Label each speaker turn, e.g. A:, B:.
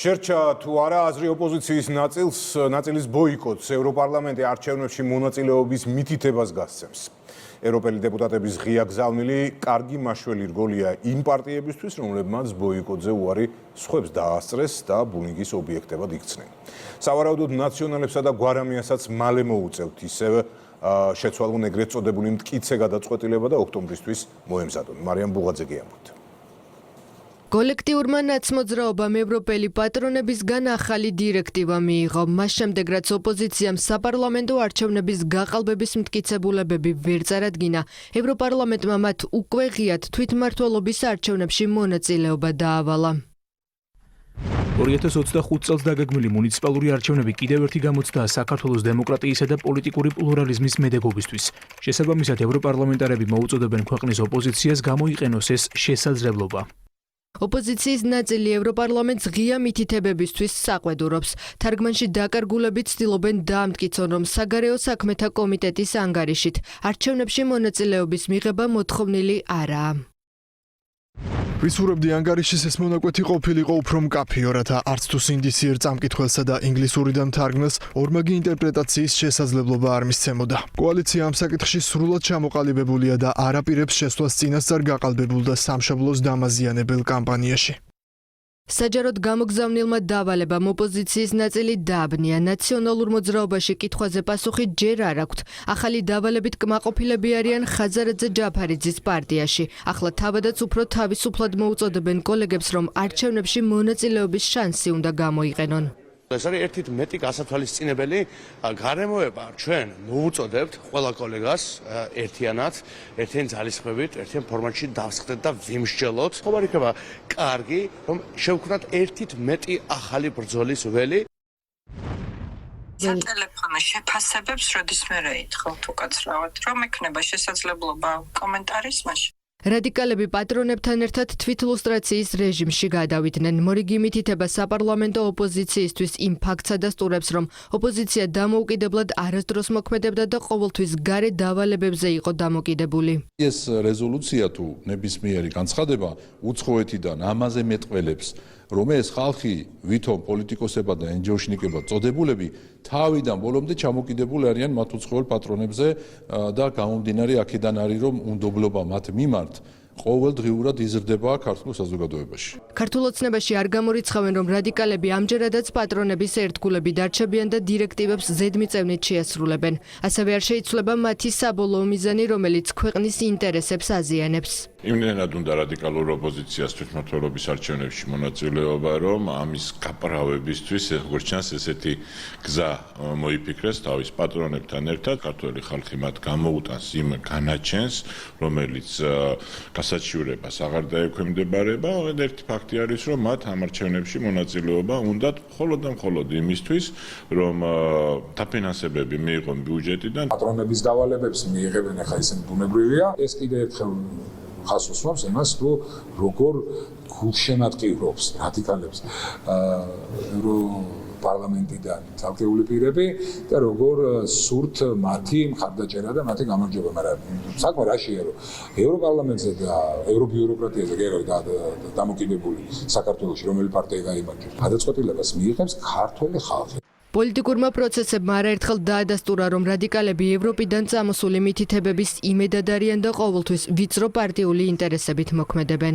A: შერჩა თუ არა აზრი ოპოზიციის ნაწილის ბოიკოტს ევროპარლამენტი არჩევნებში მონაწილეობის მითითებას გასცემს. ევროპელი დეპუტატების ღია გზავნილი კარგი მაშველი რგოლია იმ პარტიებისთვის, რომლებმაც ბოიკოტზე უარი სხვებს დაასწრეს და ბუნიკის ობიექტებად იქცნენ. სავარაუდოდ ნაციონალებსა და გვარამიასაც მალე მოუწევთ ისევ შეცვალონ ეგრეთ წოდებული მტკიცე გადაწყვეტილება და ოქტომბრისთვის მოემზადონ. მარიამ ბუღაძე გიამბობთ.
B: კოლექტიურმა ნაცმოძრაობამ ევროპელი პატრონებისგან ახალი დირექტივა მიიღო. მას შემდეგ, რაც ოპოზიციამ საპარლამენტო არჩევნების გაყალბების მტკიცებულებები ვერ წარადგინა, ევროპარლამენტმა მათ უკვე ღიად თვითმმართველობის არჩევნებში მონაწილეობა დაავალა.
C: 2025 წელს დაგეგმილი მუნიციპალური არჩევნები კიდევ ერთი გამოცდაა საქართველოს დემოკრატიისა და პოლიტიკური პლურალიზმის მედეგობისთვის. შესაბამისად, ევროპარლამენტარები მოუწოდებენ ქვეყნის ოპოზიციას გამოიყენოს ეს შესაძლებლობა. ოპოზიციის ნაწილი ევროპარლამენტს ღია მითითებებისთვის საყვედურობს. თარგმანში დაკარგულებით ცდილობენ დაამტკიცონ, რომ საგარეო საქმეთა კომიტეტის ანგარიშით არჩევნებში მონაწილეობის მიღება მოთხოვნილი არაა.
D: ვისურვებდი ანგარიშის ეს მონაკვეთი ყოფილიყო უფრო მკაფიო, რათა არც თუ სინდისიერ წამკითხველსა და ინგლისურიდან თარგმნელს ორმაგი ინტერპრეტაციის შესაძლებლობა არ მისცემოდა. კოალიცია ამ საკითხში სრულად ჩამოყალიბებულია და არ აპირებს შესვლას წინასწარ გაყალბებულ და სამშობლოს დამაზიანებელ კამპანიაში. საჯაროდ გამოგზავნილმა დავალებამ ოპოზიციის ნაწილი დააბნია. ნაციონალურ მოძრაობაში კითხვაზე პასუხი ჯერ არ აქვთ. ახალი დავალებით კმაყოფილები არიან ხაზარაძე ჯაფარიძის პარტიაში. ახლა თავადაც უფრო თავისუფლად მოუწოდებენ კოლეგებს, რომ არჩევნებში მონაწილეობის შანსი უნდა გამოიყენონ.
E: ეს არის ერთით მეტი გასათვალისწინებელი გარემოება. ჩვენ მოუწოდებთ ყველა კოლეგას ერთიანად, ერთიან ძალისხმევით, ერთიან ფორმატში დავსხდეთ და ვიმსჯელოთ. ხომ არ იქნება კარგი, რომ შევქმნათ ერთით მეტი ახალი ბრძოლის ველი.
F: სატელეფონო შეფასებებს როდისმე რეითხოვთ უკაცრავად, რომ ექნება შესაძლებლობა კომენტარის მაშინ.
B: რადიკალები პატრონებთან ერთად თვითლუსტრაციის რეჟიმში გადავიდნენ. მორიგი მითითება საპარლამენტო ოპოზიციისთვის იმ ფაქტს ადასტურებს, რომ ოპოზიცია დამოუკიდებლად არასდროს მოქმედებდა და ყოველთვის გარე დავალებებზე იყო დამოკიდებული.
G: ეს რეზოლუცია თუ ნებისმიერი განცხადება უცხოეთიდან ამაზე მეტყველებს, რომ ეს ხალხი ვითომ პოლიტიკოსებად და NGO-შნიკებად წოდებულები თავიდან ბოლომდე ჩამოკიდებული არიან მათ უცხოელ პატრონებზე და გამომდინარე აქედან არის, რომ უნდობლობა მათ მიმართ ყოველდღიურად იზრდება ქართულ საზოგადოებაში.
B: ქართულ ოცნებაში არ გამორიცხავენ, რომ რადიკალები ამჯერადაც პატრონების ერთგულები დარჩებიან და დირექტივებს ზედმიწევნით შეასრულებენ. ასევე არ შეიცვლება მათი საბოლოო მიზანი, რომელიც ქვეყნის ინტერესებს აზიანებს.
H: იმდენად უნდა რადიკალურ ოპოზიციას თვითმმართველობის არჩევნებში მონაწილეობა, რომ ამის გაправებისთვის როგორც ჩანს ესეთი გზა მოიფიქრეს თავის პატრონებთან ერთად. ქართველი ხალხი მათ გამოუტანს იმ განაჩენს, რომელიც გასაჩივრებას აღარ დაექვემდებარება. ერთი ფაქტი არის, რომ მათ ამ არჩევნებში მონაწილეობა უნდათ მხოლოდ და მხოლოდ იმისთვის, რომ დაფინანსებები მიიღონ ბიუჯეტიდან.
I: პატრონების დავალებებს მიიღებენ, ახლა ისინი ბუნებრივია. ეს კიდე ერთხელ ხას უსვამს იმას, რომ როგორ გულშემატკივრობს რადიკალებს ევროპარლამენტიდან ცალკეული პირები და როგორ სურთ მათი მხარდაჭერა და მათი გამარჯვება. მაგრამ საქმე რაშია, რომ ევროპარლამენტზე და ევრობიუროკრატიაზე დამოკიდებული საქართველოში რომელი პარტია გაიმარჯვებს, გადაწყვეტილებას მიიღებს ქართველი ხალხი.
B: პოლიტიკურმა პროცესებმა არაერთხელ დაადასტურა, რომ რადიკალები ევროპიდან წამოსული მითითებების იმედად არიან და ყოველთვის ვიწრო პარტიული ინტერესებით მოქმედებენ.